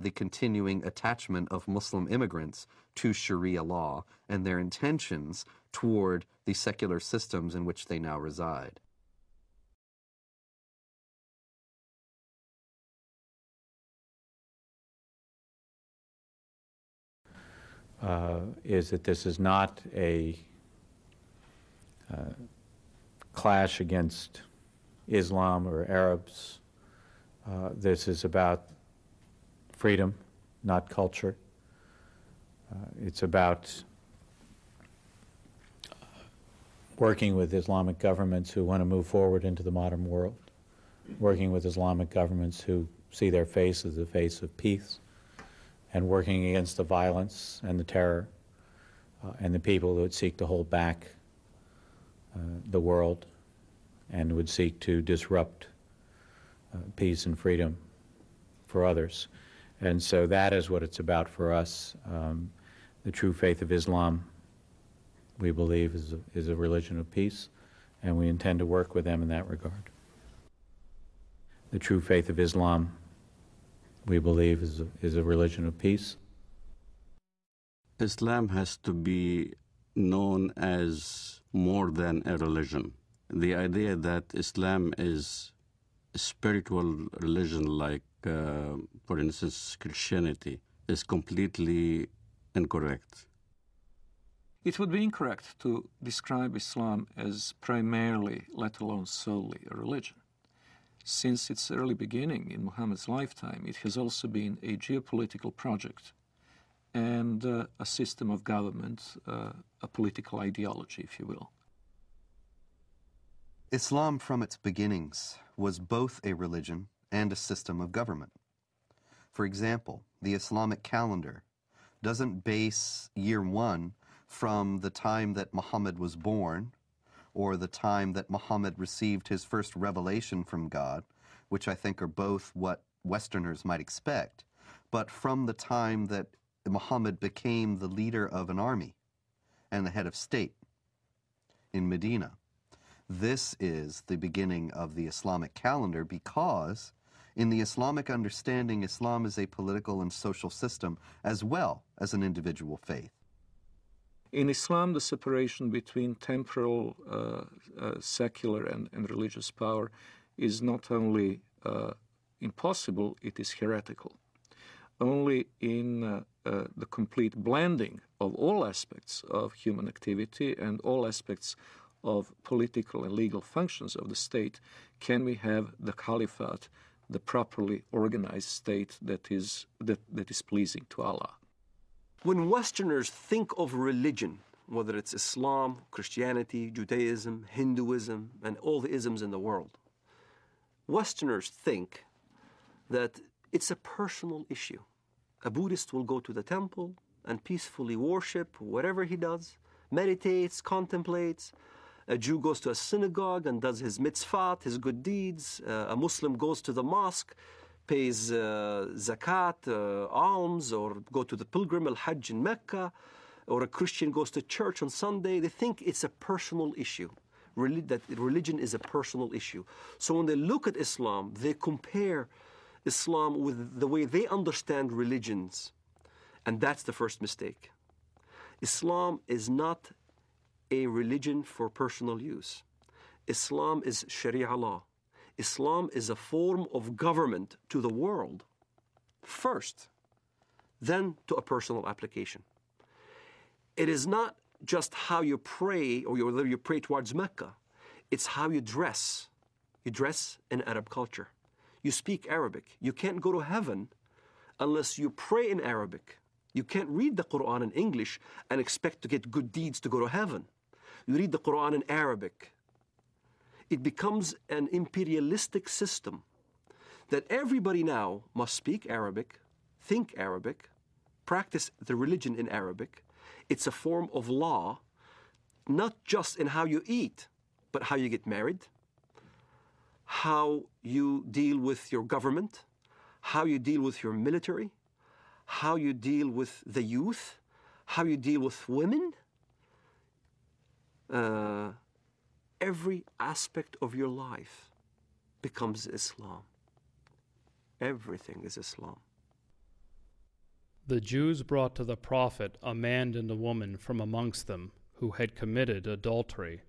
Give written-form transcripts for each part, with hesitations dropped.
the continuing attachment of Muslim immigrants to Sharia law and their intentions toward the secular systems in which they now reside. Is that this is not a clash against Islam or Arabs. This is about freedom, not culture. It's about working with Islamic governments who want to move forward into the modern world, working with Islamic governments who see their face as the face of peace, and working against the violence and the terror and the people who would seek to hold back the world and would seek to disrupt peace and freedom for others. And so that is what it's about for us. The true faith of Islam, we believe, is a religion of peace, and we intend to work with them in that regard. The true faith of Islam, we believe, is a religion of peace. Islam has to be known as more than a religion. The idea that Islam is a spiritual religion like, for instance, Christianity, is completely incorrect. It would be incorrect to describe Islam as primarily, let alone solely, a religion. Since its early beginning in Muhammad's lifetime, it has also been a geopolitical project and a system of government, a political ideology, if you will. Islam from its beginnings was both a religion and a system of government. For example, the Islamic calendar doesn't base year one from the time that Muhammad was born or the time that Muhammad received his first revelation from God, which I think are both what Westerners might expect, but from the time that Muhammad became the leader of an army and the head of state in Medina. This is the beginning of the Islamic calendar because in the Islamic understanding, Islam is a political and social system as well as an individual faith. In Islam, the separation between temporal, secular, and religious power is not only impossible, it is heretical. Only in the complete blending of all aspects of human activity and all aspects of political and legal functions of the state can we have the caliphate, the properly organized state that is pleasing to Allah. When Westerners think of religion, whether it's Islam, Christianity, Judaism, Hinduism, and all the isms in the world, Westerners think that it's a personal issue. A Buddhist will go to the temple and peacefully worship whatever he does, meditates, contemplates. A Jew goes to a synagogue and does his mitzvot, his good deeds. A Muslim goes to the mosque, pays zakat, alms, or go to the pilgrim al-Hajj in Mecca, or a Christian goes to church on Sunday. They think it's a personal issue, that religion is a personal issue. So when they look at Islam, they compare Islam with the way they understand religions, and that's the first mistake. Islam is not a religion for personal use. Islam is Sharia law. Islam is a form of government to the world first, then to a personal application. It is not just how you pray or whether you pray towards Mecca. It's how you dress. You dress in Arab culture. You speak Arabic. You can't go to heaven unless you pray in Arabic. You can't read the Quran in English and expect to get good deeds to go to heaven. You read the Quran in Arabic. It becomes an imperialistic system that everybody now must speak Arabic, think Arabic, practice the religion in Arabic. It's a form of law, not just in how you eat, but how you get married, how you deal with your government, how you deal with your military, how you deal with the youth, how you deal with women. Every aspect of your life becomes Islam. Everything is Islam. The Jews brought to the prophet a man and a woman from amongst them who had committed adultery.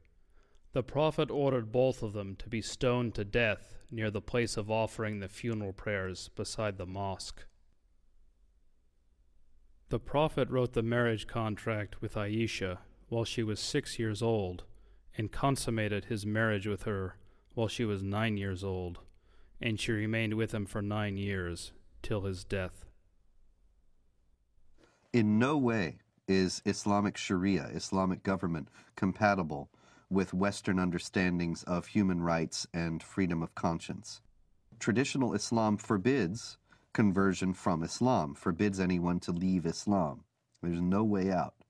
The prophet ordered both of them to be stoned to death near the place of offering the funeral prayers beside the mosque. The prophet wrote the marriage contract with Aisha while she was 6 years old and consummated his marriage with her while she was 9 years old, and she remained with him for 9 years till his death. In no way is Islamic Sharia, Islamic government, compatible with Western understandings of human rights and freedom of conscience. Traditional Islam forbids conversion from Islam, forbids anyone to leave Islam. There's no way out.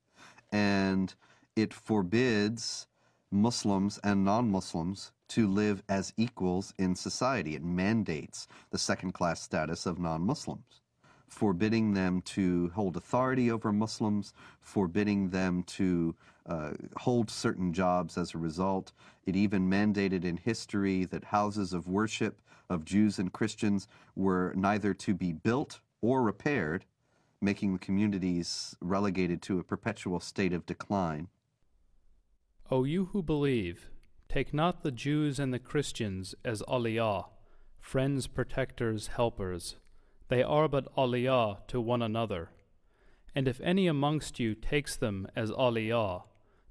And it forbids Muslims and non-Muslims to live as equals in society. It mandates the second-class status of non-Muslims, forbidding them to hold authority over Muslims, forbidding them to hold certain jobs as a result. It even mandated in history that houses of worship of Jews and Christians were neither to be built or repaired, making the communities relegated to a perpetual state of decline. O you who believe, take not the Jews and the Christians as awliya, friends, protectors, helpers. They are but awliya to one another. And if any amongst you takes them as awliya,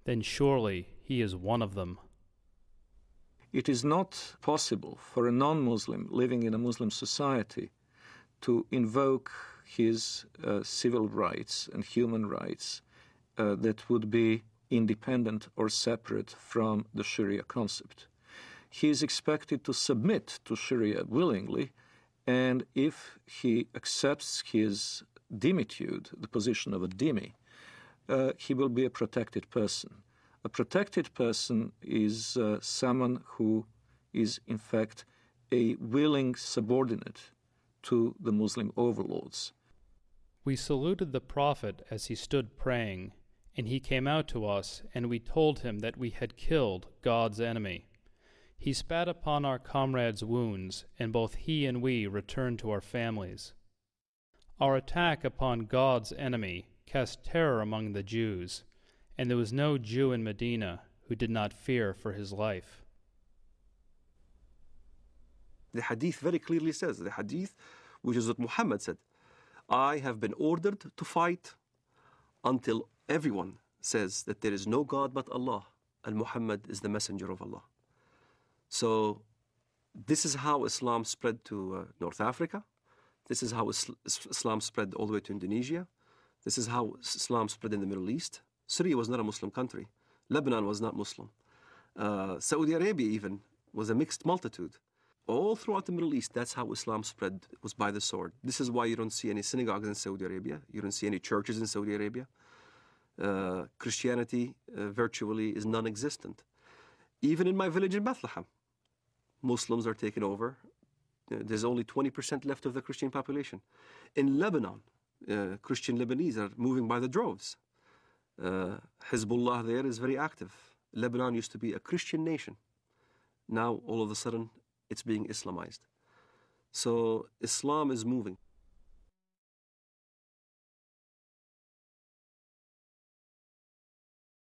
then surely he is one of them. It is not possible for a non-Muslim living in a Muslim society to invoke his civil rights and human rights that would be independent or separate from the Sharia concept. He is expected to submit to Sharia willingly, and if he accepts his dhimmitude, the position of a dhimmi, he will be a protected person. A protected person is someone who is, in fact, a willing subordinate to the Muslim overlords. We saluted the Prophet as he stood praying, and he came out to us, and we told him that we had killed God's enemy. He spat upon our comrades' wounds, and both he and we returned to our families. Our attack upon God's enemy cast terror among the Jews, and there was no Jew in Medina who did not fear for his life. The hadith very clearly says, the hadith, which is what Muhammad said, I have been ordered to fight until everyone says that there is no God but Allah, and Muhammad is the messenger of Allah. So this is how Islam spread to North Africa. This is how Islam spread all the way to Indonesia. This is how Islam spread in the Middle East. Syria was not a Muslim country. Lebanon was not Muslim. Saudi Arabia even was a mixed multitude. All throughout the Middle East, that's how Islam spread, was by the sword. This is why you don't see any synagogues in Saudi Arabia. You don't see any churches in Saudi Arabia. Christianity virtually is non-existent. Even in my village in Bethlehem, Muslims are taken over. There's only 20% left of the Christian population. In Lebanon, Christian Lebanese are moving by the droves. Hezbollah there is very active. Lebanon used to be a Christian nation. Now, all of a sudden, it's being Islamized. So Islam is moving.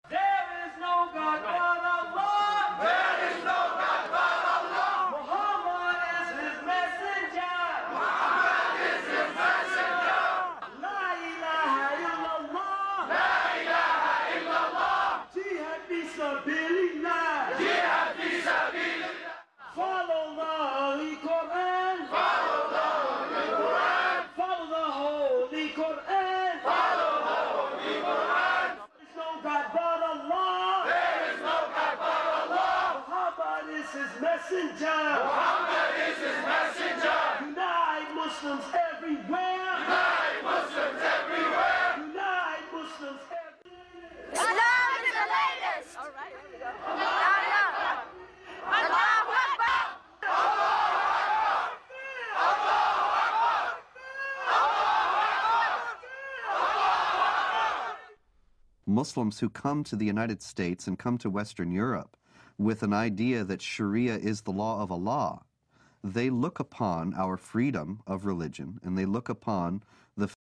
There is no God but Allah. There is no God but Allah. Muhammad is his messenger. Muhammad is his messenger. La ilaha illallah. La ilaha illallah. Jihad fi sabilillah. Jihad fi sabilillah. Follow the Holy Quran. Follow the Holy Quran. Follow the Holy Quran. Follow the Holy Quran. There is no God but Allah. There is no God but Allah. Muhammad is his messenger. Muhammad is his messenger. Unite Muslims everywhere. Unite Muslims everywhere. Unite Muslims everywhere. Islam is the latest. All right, here we go. Allah. Allahu Akbar. Muslims who come to the United States and come to Western Europe with an idea that Sharia is the law of Allah, they look upon our freedom of religion and they look upon the